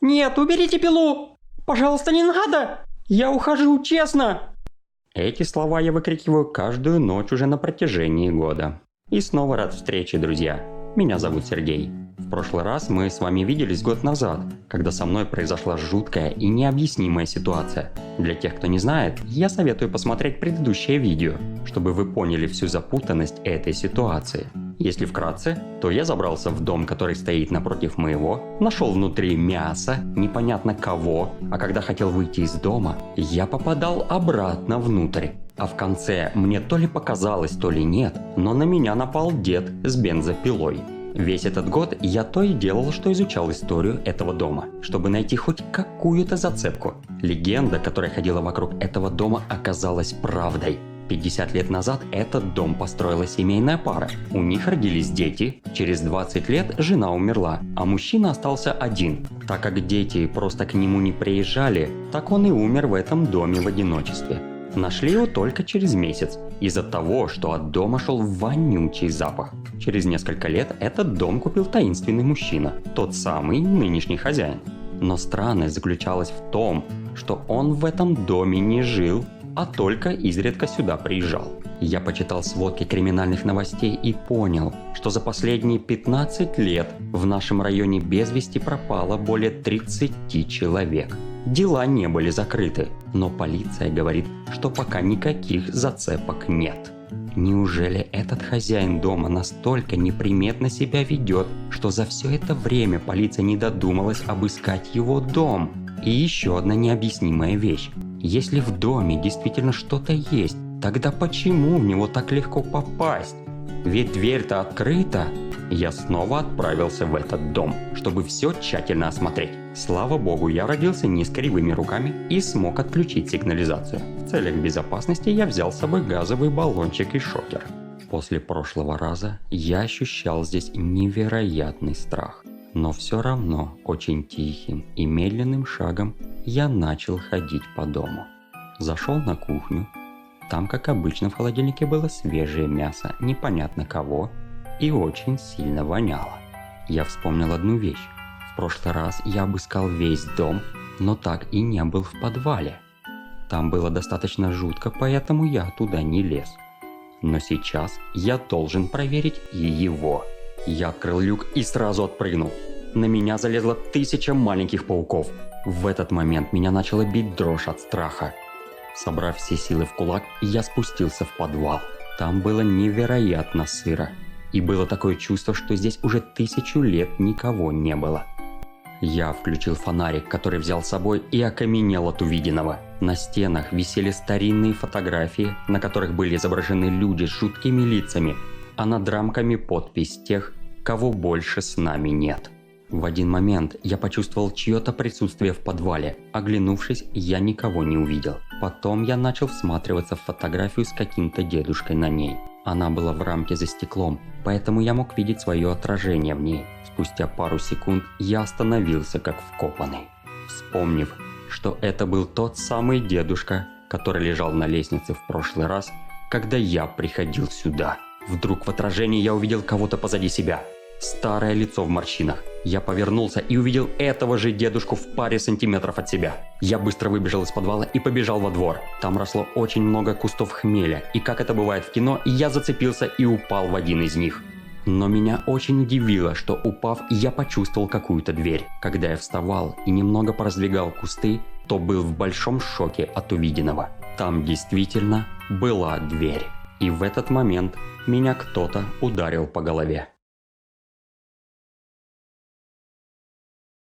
Нет, уберите пилу! Пожалуйста, не надо! Я ухожу, честно!» Эти слова я выкрикиваю каждую ночь уже на протяжении года. И снова рад встрече, друзья. Меня зовут Сергей. В прошлый раз мы с вами виделись год назад, когда со мной произошла жуткая и необъяснимая ситуация. Для тех, кто не знает, я советую посмотреть предыдущее видео, чтобы вы поняли всю запутанность этой ситуации. Если вкратце, то я забрался в дом, который стоит напротив моего, нашел внутри мясо, непонятно кого, а когда хотел выйти из дома, я попадал обратно внутрь. А в конце мне то ли показалось, то ли нет, но на меня напал дед с бензопилой. Весь этот год я то и делал, что изучал историю этого дома, чтобы найти хоть какую-то зацепку. Легенда, которая ходила вокруг этого дома, оказалась правдой. 50 лет назад этот дом построила семейная пара. У них родились дети, через 20 лет жена умерла, а мужчина остался один. Так как дети просто к нему не приезжали, так он и умер в этом доме в одиночестве. Нашли его только через месяц, из-за того, что от дома шел вонючий запах. Через несколько лет этот дом купил таинственный мужчина, тот самый нынешний хозяин. Но странность заключалась в том, что он в этом доме не жил, а только изредка сюда приезжал. Я почитал сводки криминальных новостей и понял, что за последние 15 лет в нашем районе без вести пропало более 30 человек. Дела не были закрыты, но полиция говорит, что пока никаких зацепок нет. Неужели этот хозяин дома настолько неприметно себя ведет, что за все это время полиция не додумалась обыскать его дом? И еще одна необъяснимая вещь. Если в доме действительно что-то есть, тогда почему в него так легко попасть? Ведь дверь-то открыта. Я снова отправился в этот дом, чтобы все тщательно осмотреть. Слава богу, я родился не с кривыми руками и смог отключить сигнализацию. В целях безопасности я взял с собой газовый баллончик и шокер. После прошлого раза я ощущал здесь невероятный страх. Но все равно очень тихим и медленным шагом я начал ходить по дому. Зашел на кухню. Там, как обычно, в холодильнике было свежее мясо, непонятно кого, и очень сильно воняло. Я вспомнил одну вещь. В прошлый раз я обыскал весь дом, но так и не был в подвале. Там было достаточно жутко, поэтому я туда не лез. Но сейчас я должен проверить и его. Я открыл люк и сразу отпрыгнул. На меня залезло 1000 маленьких пауков. В этот момент меня начало бить дрожь от страха. Собрав все силы в кулак, я спустился в подвал. Там было невероятно сыро. И было такое чувство, что здесь уже 1000 лет никого не было. Я включил фонарик, который взял с собой, и окаменел от увиденного. На стенах висели старинные фотографии, на которых были изображены люди с жуткими лицами, а над рамками подпись тех, кого больше с нами нет. В один момент я почувствовал чье-то присутствие в подвале. Оглянувшись, я никого не увидел. Потом я начал всматриваться в фотографию с каким-то дедушкой на ней. Она была в рамке за стеклом, поэтому я мог видеть свое отражение в ней. Спустя пару секунд я остановился как вкопанный, вспомнив, что это был тот самый дедушка, который лежал на лестнице в прошлый раз, когда я приходил сюда. Вдруг в отражении я увидел кого-то позади себя. Старое лицо в морщинах. Я повернулся и увидел этого же дедушку в паре сантиметров от себя. Я быстро выбежал из подвала и побежал во двор. Там росло очень много кустов хмеля, и как это бывает в кино, я зацепился и упал в один из них. Но меня очень удивило, что упав, я почувствовал какую-то дверь. Когда я вставал и немного пораздвигал кусты, то был в большом шоке от увиденного. Там действительно была дверь. И в этот момент меня кто-то ударил по голове.